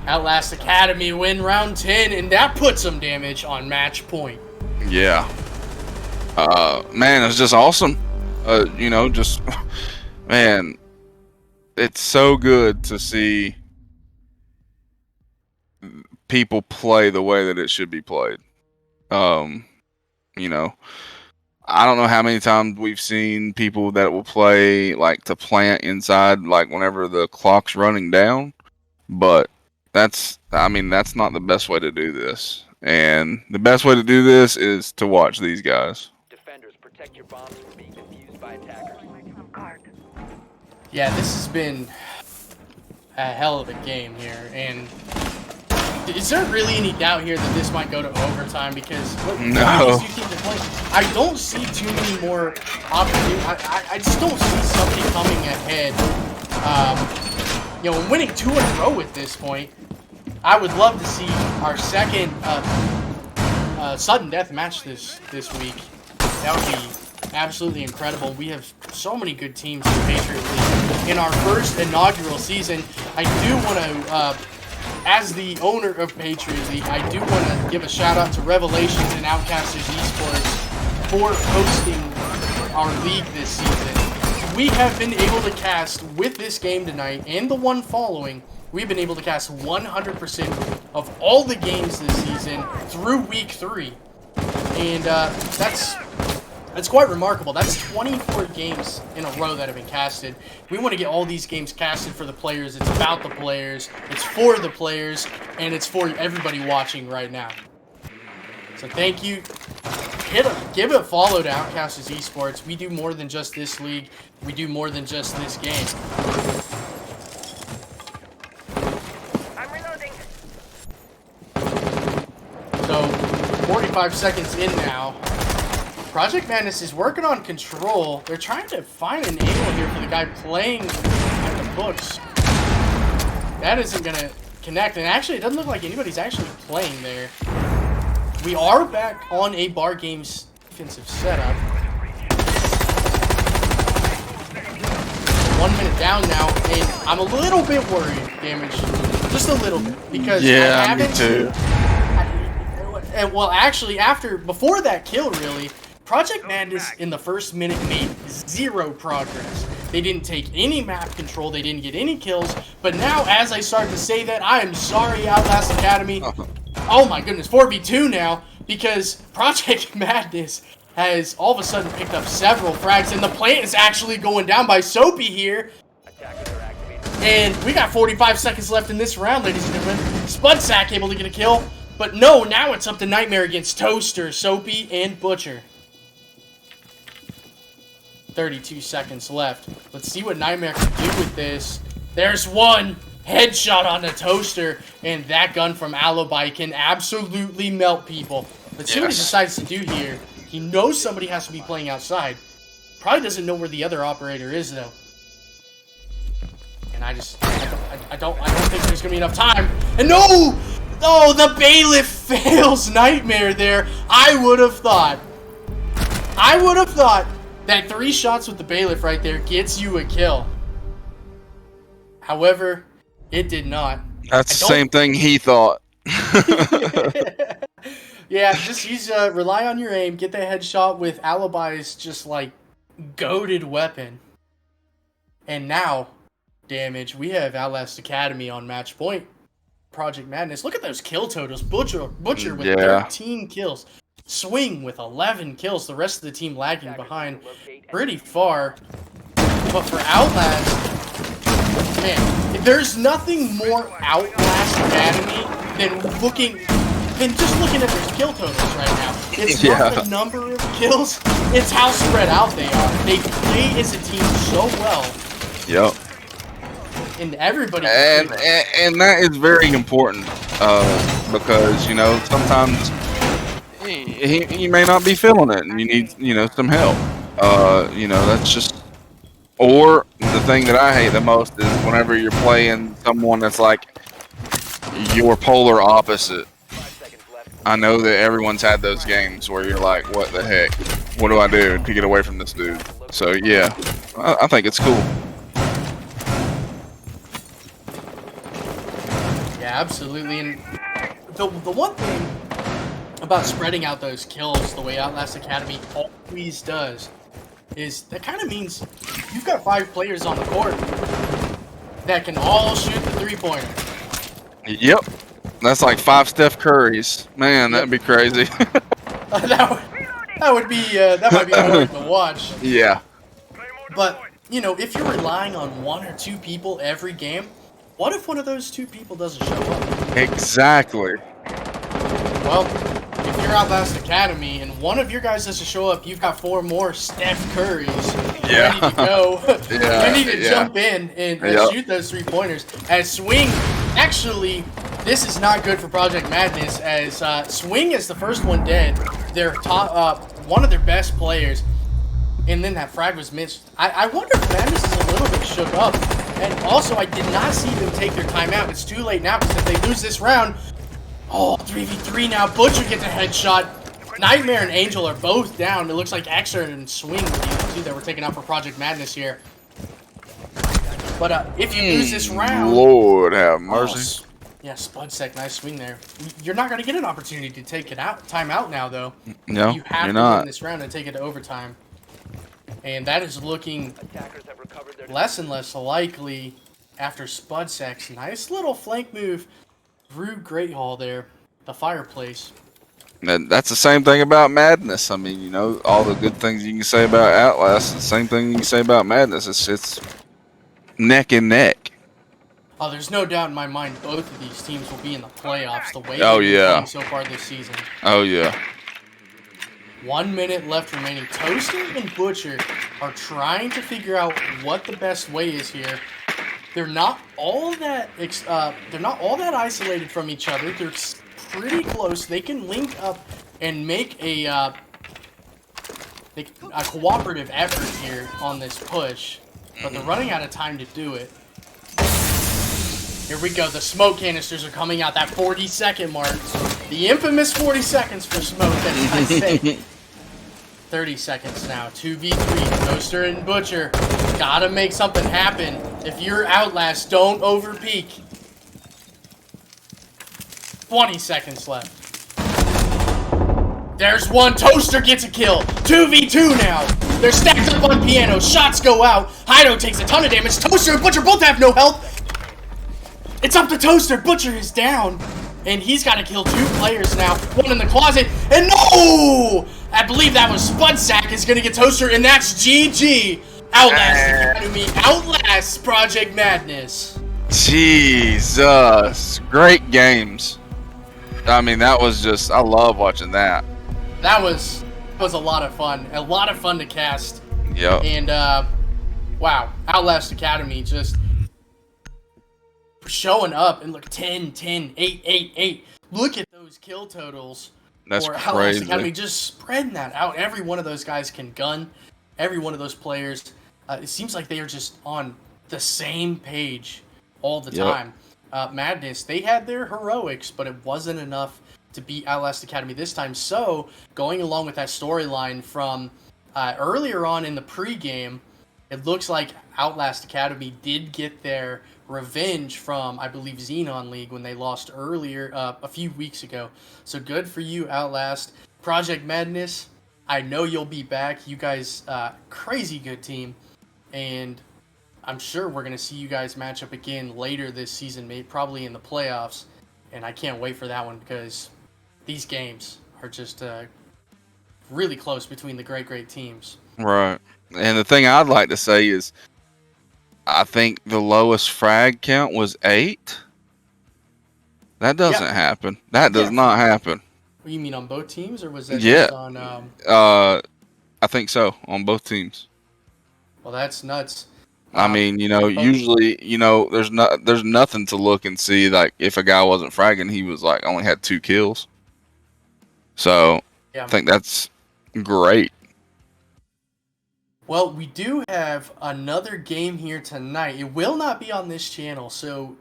Outlast Academy win round 10, and that puts some damage on match point.
Yeah. Man, it's just awesome. Man, it's so good to see people play the way that it should be played. I don't know how many times we've seen people that will play like to plant inside, like whenever the clock's running down, but that's not the best way to do this. And the best way to do this is to watch these guys.
Defenders, protect your bombs from being defused by attackers.
Yeah, this has been a hell of a game here. And is there really any doubt here that this might go to overtime? Because
no.
These two teams are playing, I don't see too many more opportunities. I just don't see somebody coming ahead you know, winning 2 in a row at this point. I would love to see our second sudden death match this week. That would be absolutely incredible. We have so many good teams in Patriot League. In our first inaugural season, I do want to, as the owner of Patriot League, I do want to give a shout out to Revelations and Outcasters Esports for hosting our league this season. We have been able to cast with this game tonight and the one following. We've been able to cast 100% of all the games this season through week 3. And that's quite remarkable. That's 24 games in a row that have been casted. We want to get all these games casted for the players. It's about the players, it's for the players, and it's for everybody watching right now. So thank you. Give a follow to Outcasters Esports. We do more than just this league. We do more than just this game. So, 45 seconds in now. Project Madness is working on control. They're trying to find an angle here for the guy playing at the books. That isn't going to connect. And actually, it doesn't look like anybody's actually playing there. We are back on a Bar Games defensive setup. 1 minute down now, and I'm a little bit worried, Damage. Just a little bit. Because I haven't
me too.
Well, actually, before that kill, really, Project Madness in the first minute made 0 progress. They didn't take any map control, they didn't get any kills, but now, as I start to say that, I am sorry, Outlast Academy. Oh my goodness, 4v2 now, because Project Madness has all of a sudden picked up several frags, and the plant is actually going down by Soapy here. And we got 45 seconds left in this round, ladies and gentlemen. Spudsack able to get a kill. But no, now it's up to Nightmare against Toaster, Soapy, and Butcher. 32 seconds left. Let's see what Nightmare can do with this. There's one headshot on the Toaster, and that gun from Alibi can absolutely melt people. Let's see what he decides to do here. He knows somebody has to be playing outside. Probably doesn't know where the other operator is, though. And I don't think there's gonna be enough time. And no! Oh, the Bailiff fails Nightmare there. I would have thought that 3 shots with the Bailiff right there gets you a kill. However, it did not.
That's the same thing he thought.
Yeah, just use rely on your aim. Get that headshot with Alibi's just like goated weapon. And now, Damage, we have Outlast Academy on match point. Project Madness. Look at those kill totals. Butcher with 13 kills. Swing with 11 kills. The rest of the team lagging behind pretty far. But for Outlast, man, there's nothing more Outlast Academy than just looking at those kill totals right now. It's not the number of kills, it's how spread out they are. They play as a team so well.
Yep.
And everybody
and that is very important because, you know, sometimes he may not be feeling it and you need, you know, some help. You know, that's just, or the thing that I hate the most is whenever you're playing someone that's like your polar opposite. I know that everyone's had those games where you're like, what the heck, what do I do to get away from this dude? So yeah, I think it's cool.
Yeah, absolutely. And the one thing about spreading out those kills the way Outlast Academy always does is that kind of means you've got 5 players on the court that can all shoot the 3-pointer.
Yep. That's like 5 Steph Currys. Man, that'd be crazy.
that might be hard to watch.
Yeah.
But, you know, if you're relying on 1 or 2 people every game, what if one of those 2 people doesn't show up?
Exactly.
Well, if you're Outlast Academy and one of your guys doesn't show up, you've got 4 more Steph Currys ready to go. Ready to jump in and shoot those 3-pointers. As Swing, actually, this is not good for Project Madness, as Swing is the first one dead. Their top, one of their best players, and then that frag was missed. I wonder if Madness is a little bit shook up, And also, I did not see them take their timeout. It's too late now because if they lose this round, 3v3 now. Butcher gets a headshot. Nightmare and Angel are both down. It looks like Exer and Swing were the two that were taken out for Project Madness here. But if you lose this round...
Lord have mercy.
Yeah, Spudsec, nice swing there. You're not going to get an opportunity to take it out. Timeout now, though.
No,
you have
you're
to
not.
win this round and take it to overtime. And that is looking
Attackers have recovered their
less and less likely after Spudsec's nice little flank move through Great Hall there, the fireplace.
That's the same thing about Madness. I mean, you know, all the good things you can say about Outlast, the same thing you can say about Madness. It's neck and neck.
Oh, there's no doubt in my mind both of these teams will be in the playoffs the way
Oh,
they've been
yeah.
playing so far this season.
Oh, yeah.
1 minute left remaining. Toaster and Butcher are trying to figure out what the best way is here. They're not all that isolated from each other. They're pretty close. They can link up and make a cooperative effort here on this push, but they're running out of time to do it. Here we go. The smoke canisters are coming out. That 40-second mark. The infamous 40 seconds for smoke, as I say. 30 seconds now. 2v3. Toaster and Butcher. Gotta make something happen. If you're Outlast, don't overpeak. 20 seconds left. There's one. Toaster gets a kill. 2v2 now. They're stacked up on piano. Shots go out. Hido takes a ton of damage. Toaster and Butcher both have no health. It's up to Toaster. Butcher is down. And he's got to kill 2 players now. One in the closet. And no! I believe that was Spudsack is going to get Toaster. And that's GG. Outlast Academy. Outlast Project Madness.
Jesus. Great games. I mean, that was just... I love watching that.
That was a lot of fun. A lot of fun to cast.
Yep.
And, wow. Outlast Academy just... showing up and look 10, 10, 8, 8, 8. Look at those kill totals.
That's
for
crazy.
Outlast Academy. Just spreading that out. Every one of those guys can gun. Every one of those players. It seems like they are just on the same page all the time. Madness, they had their heroics, but it wasn't enough to beat Outlast Academy this time. So, going along with that storyline from earlier on in the pregame, it looks like Outlast Academy did get their revenge from, I believe, Xenon League when they lost earlier, a few weeks ago. So good for you, Outlast. Project Madness, I know you'll be back. You guys, crazy good team. And I'm sure we're going to see you guys match up again later this season, probably in the playoffs. And I can't wait for that one because these games are just really close between the great teams.
Right. And the thing I'd like to say is I think the lowest frag count was 8. That doesn't happen. That does not happen.
You mean on both teams, or was that just on...
I think so, on both teams.
Well, that's nuts.
I mean, you know, usually, you know, there's nothing to look and see. Like, if a guy wasn't fragging, he was like only had 2 kills. So, I think that's great.
Well, we do have another game here tonight. It will not be on this channel, so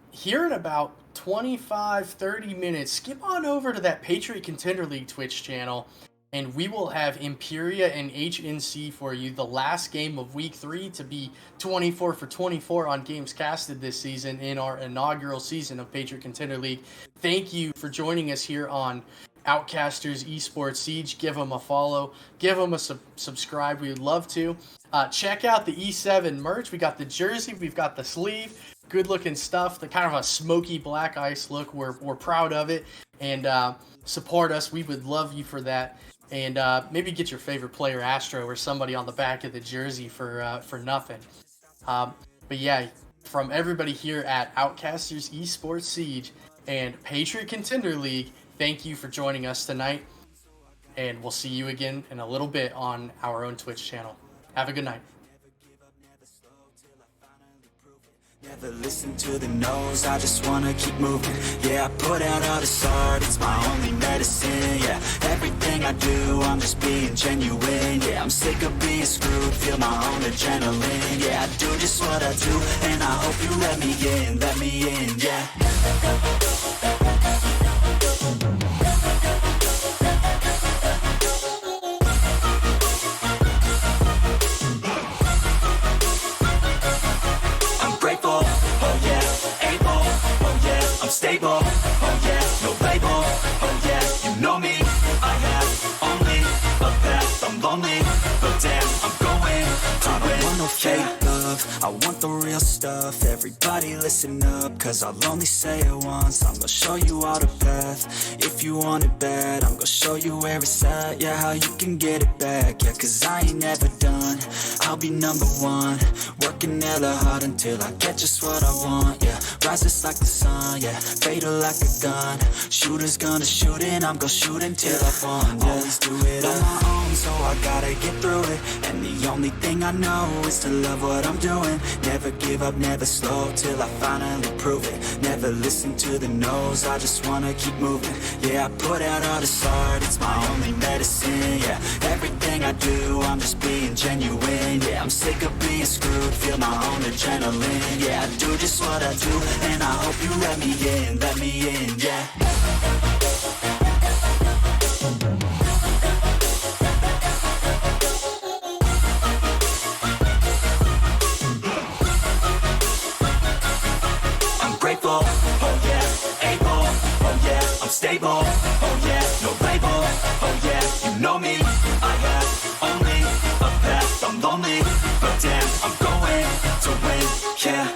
here in about 25-30 minutes, skip on over to that Patriot Contender League Twitch channel, and we will have Imperia and HNC for you. The last game of Week 3 to be 24 for 24 on games casted this season in our inaugural season of Patriot Contender League. Thank you for joining us here on Outcasters Esports Siege. Give them a follow. Give them a subscribe. We would love to. Check out the E7 merch. We got the jersey. We've got the sleeve. Good looking stuff. The kind of a smoky black ice look. We're proud of it. And support us. We would love you for that. And maybe get your favorite player, Astro, or somebody on the back of the jersey for nothing. But yeah, from everybody here at Outcasters Esports Siege and Patriot Contender League, thank you for joining us tonight. And we'll see you again in a little bit on our own Twitch channel. Have a good night.
Never listen to the no's, I just wanna keep moving. Yeah, I put out all this art, it's my only medicine. Yeah, everything I do, I'm just being genuine. Yeah, I'm sick of being screwed, feel my own adrenaline. Yeah, I do just what I do, and I hope you let me in, yeah. I'm grateful, oh yeah, able, oh yeah, I'm stable, oh yeah, no label, oh yeah, you know me, I have only a path, I'm lonely, but damn, I'm going to win. I don't want no fake love, I want the real stuff. Everybody listen up, cause I'll only say it once. I'm gonna show you all the path. If you want it bad, I'm gonna show you where it's at. Yeah, how you can get it back. Yeah, cause I ain't never done, I'll be number one. Working hella hard until I get just what I want. Yeah, rises like the sun, yeah, fatal like a gun. Shooters gonna shoot and I'm gonna shoot until I fall. Yeah. Always do it on my own, so I gotta get through it. And the only thing I know is to love what I'm doing. Never give up, never slow, till I finally prove it. Never listen to the no's, I just wanna keep moving. Yeah, I put out all this art, it's my only medicine. Yeah, everything I do, I'm just being genuine. Yeah, I'm sick of being screwed, feel my own adrenaline. Yeah, I do just what I do, and I hope you let me in, yeah. Grateful, oh yeah, able, oh yeah, I'm stable, oh yeah, no label, oh yeah, you know me, I have only a path, I'm lonely, but damn, I'm going to win, yeah.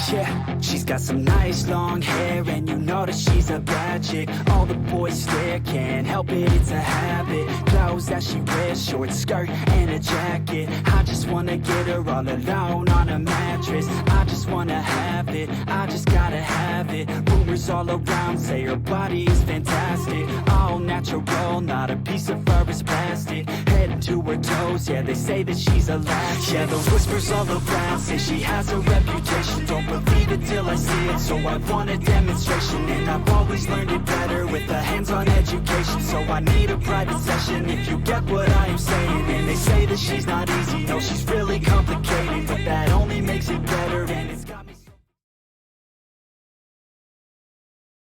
Yeah, she's got some nice long hair, and you know that she's a bad chick. All the boys stare, can't help it, it's a habit. Clothes that she wears, short skirt and a jacket. I just wanna get her all alone on a mattress. I just wanna have it, I just gotta have it. Rumors all around say her body is fantastic. All natural, not a piece of fur is plastic. Head to her toes, yeah, they say that she's a latch. Yeah, the whispers all around say she has a reputation. Don't believe it till I see it, so I want a demonstration. And I've always learned it better with a hands-on education. So I need a private session if you get what I am saying. And they say that she's not easy, no, she's really complicated, but that only makes it better, and it's